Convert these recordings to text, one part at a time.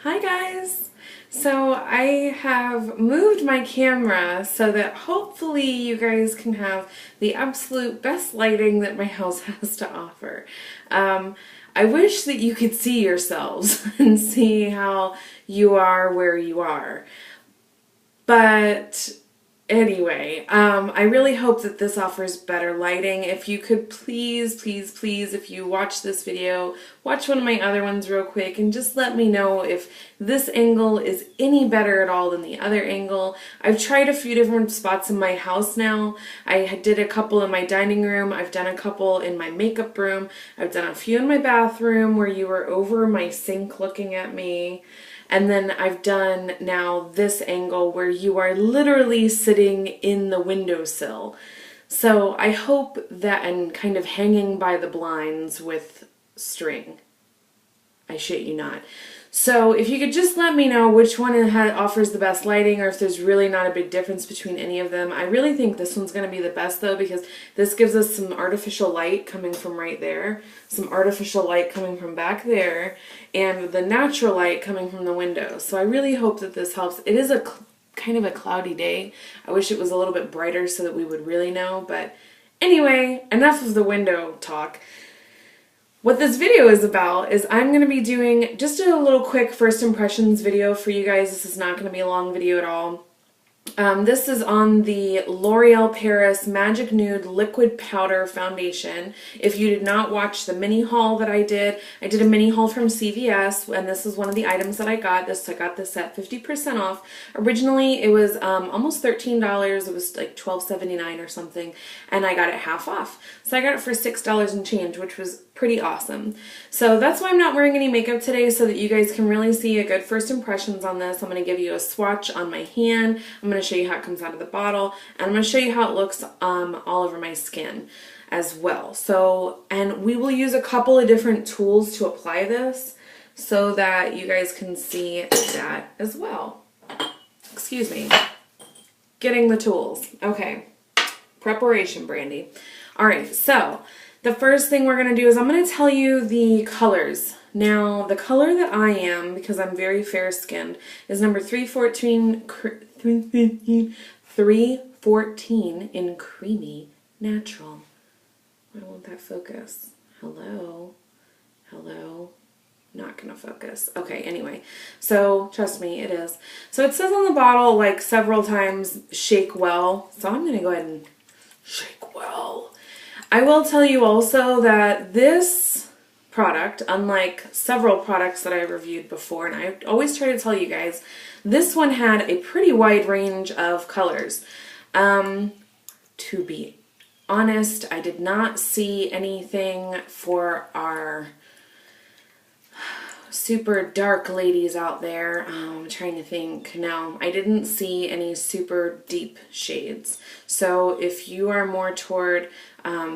Hi guys! So I have moved my camera so that hopefully you guys can have the absolute best lighting that my house has to offer. I wish that you could see yourselves and see how you are where you are. But anyway, I really hope that this offers better lighting. If you could please, if you watch this video, watch one of my other ones real quick and just let me know if this angle is any better at all than the other angle. I've tried a few different spots in my house now. I did a couple in my dining room. I've done a couple in my makeup room. I've done a few in my bathroom where you were over my sink looking at me. And then I've done now this angle where you are literally sitting in the windowsill. So I hope that, and kind of hanging by the blinds with string. I shit you not. So if you could just let me know which one offers the best lighting, or if there's really not a big difference between any of them. I really think this one's going to be the best though, because this gives us some artificial light coming from right there, some artificial light coming from back there, and the natural light coming from the window. So I really hope that this helps. It is a kind of a cloudy day. I wish it was a little bit brighter so that we would really know, but anyway, enough of the window talk. What this video is about is I'm going to be doing just a little quick first impressions video for you guys. This is not going to be a long video at all. This is on the L'Oreal Paris Magic Nude Liquid Powder Foundation. If you did not watch the mini haul that I did a mini haul from CVS, and this is one of the items that I got. I got this at 50% off. Originally, it was almost $13. It was like $12.79 or something, and I got it half off. So I got it for $6 and change, which was pretty awesome. So that's why I'm not wearing any makeup today, so that you guys can really see a good first impressions on this. I'm going to give you a swatch on my hand. I'm going to show you how it comes out of the bottle, and I'm going to show you how it looks all over my skin as well. So, and we will use a couple of different tools to apply this so that you guys can see that as well. Excuse me. Getting the tools. Okay. Preparation, Brandy. Alright, so the first thing we're going to do is I'm going to tell you the colors. Now, the color that I am, because I'm very fair-skinned, is number 314 in Creamy Natural. Why won't that focus? Hello? Hello? Not going to focus. Okay, anyway. So, trust me, it is. So it says on the bottle, like, several times, shake well. So I'm going to go ahead and shake well. I will tell you also that this product, unlike several products that I reviewed before, and I always try to tell you guys, this one had a pretty wide range of colors. To be honest, I did not see anything for our super dark ladies out there. I'm trying to think. No, I didn't see any super deep shades. So if you are more toward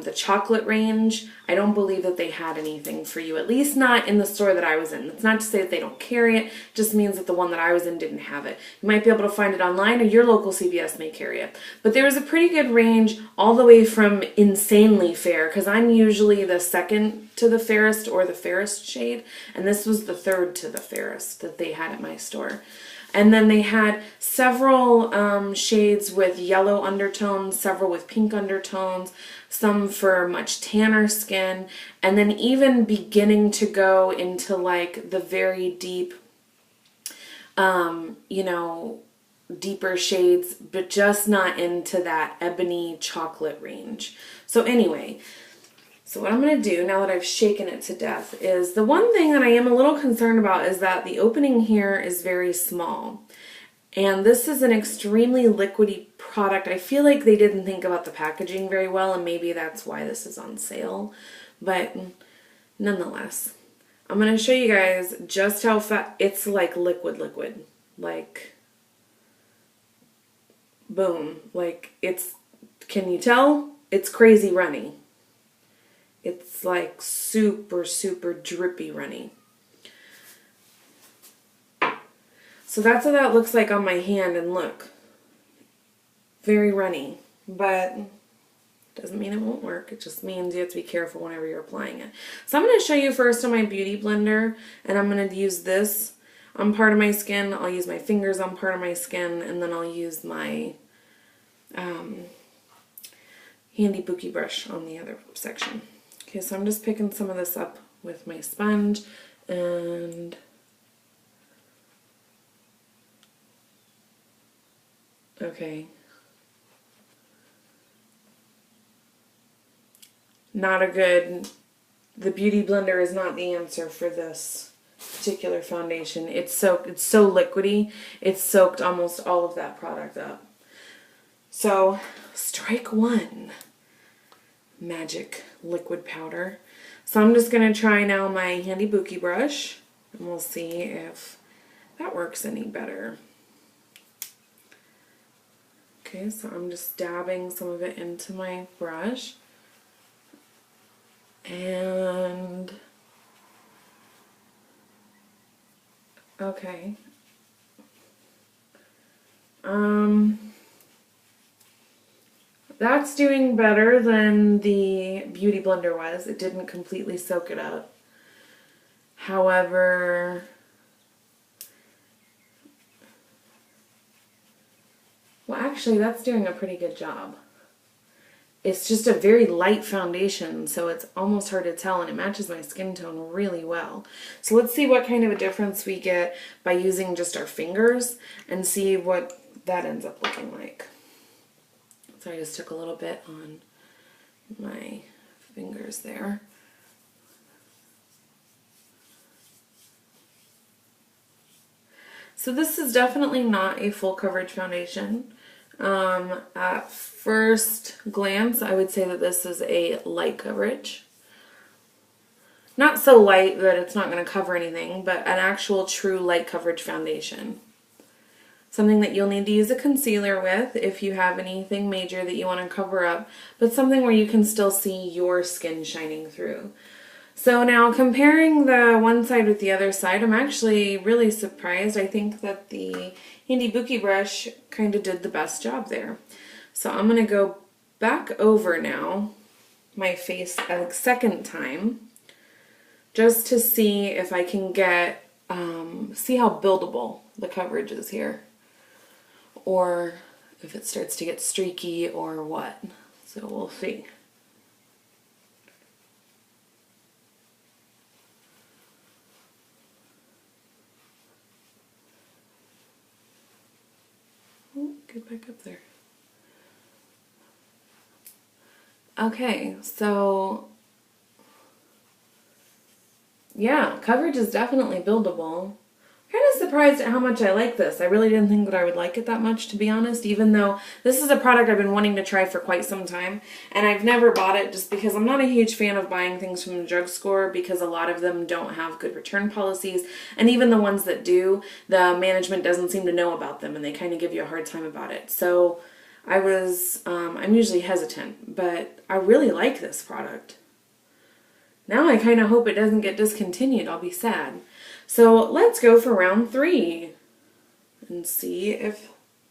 the chocolate range, I don't believe that they had anything for you, at least not in the store that I was in. That's not to say that they don't carry it, just means that the one that I was in didn't have it. You might be able to find it online, or your local CVS may carry it. But there was a pretty good range all the way from insanely fair, because I'm usually the second to the fairest or the fairest shade, and this was the third to the fairest that they had at my store. And then they had several shades with yellow undertones, several with pink undertones, some for much tanner skin, and then even beginning to go into like the very deep, you know, deeper shades, but just not into that ebony chocolate range. So anyway, so what I'm going to do now that I've shaken it to death is, the one thing that I am a little concerned about is that the opening here is very small. And this is an extremely liquidy product. I feel like they didn't think about the packaging very well, and maybe that's why this is on sale. But nonetheless, I'm going to show you guys just how fast it's like liquid. Like, boom. Like, it's, can you tell? It's crazy runny. It's like super drippy runny. So that's what that looks like on my hand, and look, very runny, but doesn't mean it won't work. It just means you have to be careful whenever you're applying it. So I'm going to show you first on my beauty blender, and I'm going to use this on part of my skin, I'll use my fingers on part of my skin, and then I'll use my handy bookie brush on the other section. Okay, so I'm just picking some of this up with my sponge, and okay. Not a good, the Beauty Blender is not the answer for this particular foundation. It's so liquidy. It's soaked almost all of that product up. So, strike one. Magic liquid powder. So I'm just going to try now my handy bookie brush, and we'll see if that works any better. Okay, so I'm just dabbing some of it into my brush. And okay. That's doing better than the Beauty Blender was. It didn't completely soak it up. However, well, actually, that's doing a pretty good job. It's just a very light foundation, so it's almost hard to tell, and it matches my skin tone really well. So let's see what kind of a difference we get by using just our fingers and see what that ends up looking like. So I just took a little bit on my fingers there. So this is definitely not a full coverage foundation. At first glance, I would say that this is a light coverage. Not so light that it's not going to cover anything, but an actual true light coverage foundation. Something that you'll need to use a concealer with if you have anything major that you want to cover up, but something where you can still see your skin shining through. So now comparing the one side with the other side, I'm actually really surprised. I think that the handy bookie brush kind of did the best job there. So I'm going to go back over now my face a second time just to see if I can get, see how buildable the coverage is here, or if it starts to get streaky or what. So we'll see. Oh, get back up there. Okay, so yeah, coverage is definitely buildable. Kind of surprised at how much I like this. I really didn't think that I would like it that much, to be honest, even though this is a product I've been wanting to try for quite some time, and I've never bought it just because I'm not a huge fan of buying things from the drugstore, because a lot of them don't have good return policies, and even the ones that do, the management doesn't seem to know about them, and they kind of give you a hard time about it. So I'm usually hesitant, but I really like this product. Now I kind of hope it doesn't get discontinued. I'll be sad. So let's go for round 3 and see if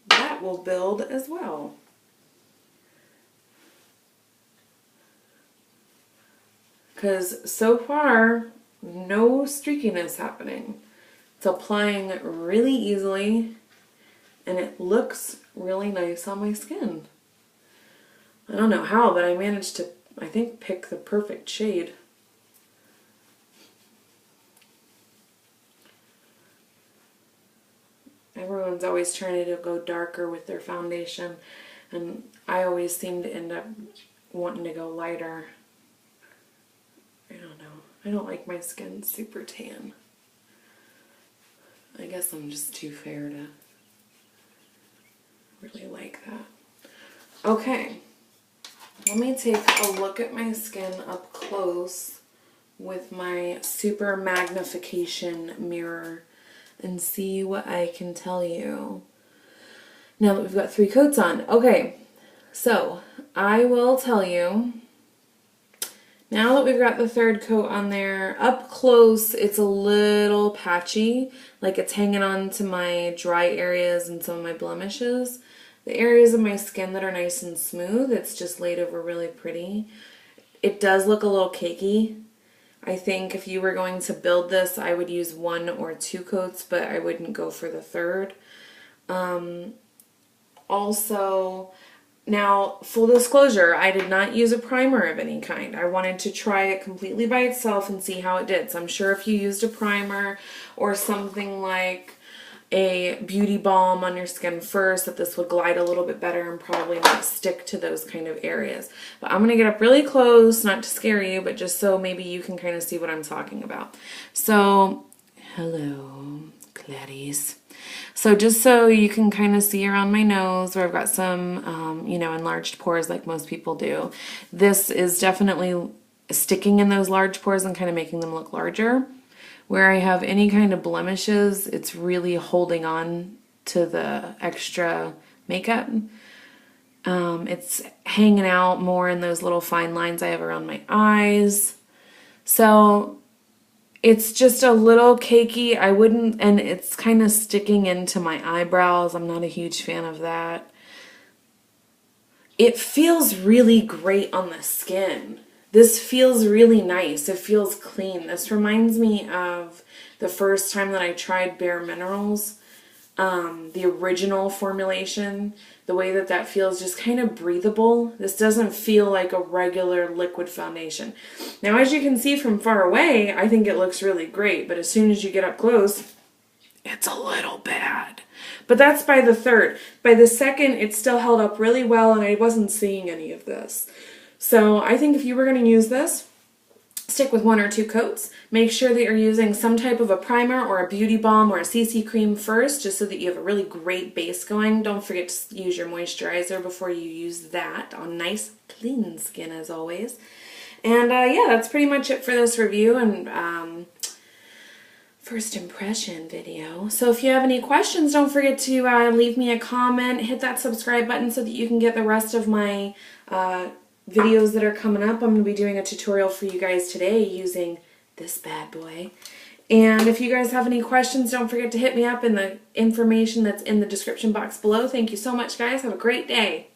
that will build as well. Because so far, no streakiness happening. It's applying really easily, and it looks really nice on my skin. I don't know how, but I managed to, I think, pick the perfect shade. Everyone's always trying to go darker with their foundation, and I always seem to end up wanting to go lighter. I don't know. I don't like my skin super tan. I guess I'm just too fair to really like that. Okay, let me take a look at my skin up close with my super magnification mirror and see what I can tell you now that we've got 3 coats on. Okay, so I will tell you, now that we've got the 3rd coat on there, up close it's a little patchy, like it's hanging on to my dry areas and some of my blemishes. The areas of my skin that are nice and smooth, it's just laid over really pretty. It does look a little cakey, I think if you were going to build this, I would use 1 or 2 coats, but I wouldn't go for the third. Also, now, full disclosure, I did not use a primer of any kind. I wanted to try it completely by itself and see how it did. So I'm sure if you used a primer or something like a beauty balm on your skin first, that this would glide a little bit better and probably not stick to those kind of areas. But I'm going to get up really close, not to scare you, but just so maybe you can kind of see what I'm talking about. So, hello, Clarice. So just so you can kind of see around my nose where I've got some, you know, enlarged pores like most people do, this is definitely sticking in those large pores and kind of making them look larger. Where I have any kind of blemishes, it's really holding on to the extra makeup. It's hanging out more in those little fine lines I have around my eyes. So it's just a little cakey. I wouldn't, and it's kind of sticking into my eyebrows. I'm not a huge fan of that. It feels really great on the skin. This feels really nice. It feels clean. This reminds me of the first time that I tried Bare Minerals, the original formulation. The way that that feels, just kind of breathable. This doesn't feel like a regular liquid foundation. Now, as you can see from far away, I think it looks really great, but as soon as you get up close, it's a little bad. But that's by the third. By the second, it still held up really well, and I wasn't seeing any of this. So I think if you were going to use this, stick with 1 or 2 coats. Make sure that you're using some type of a primer or a beauty balm or a CC cream first, just so that you have a really great base going. Don't forget to use your moisturizer before you use that on nice, clean skin as always. And yeah, that's pretty much it for this review and first impression video. So if you have any questions, don't forget to leave me a comment, hit that subscribe button so that you can get the rest of my videos that are coming up. I'm going to be doing a tutorial for you guys today using this bad boy. And if you guys have any questions, don't forget to hit me up in the information that's in the description box below. Thank you so much, guys. Have a great day.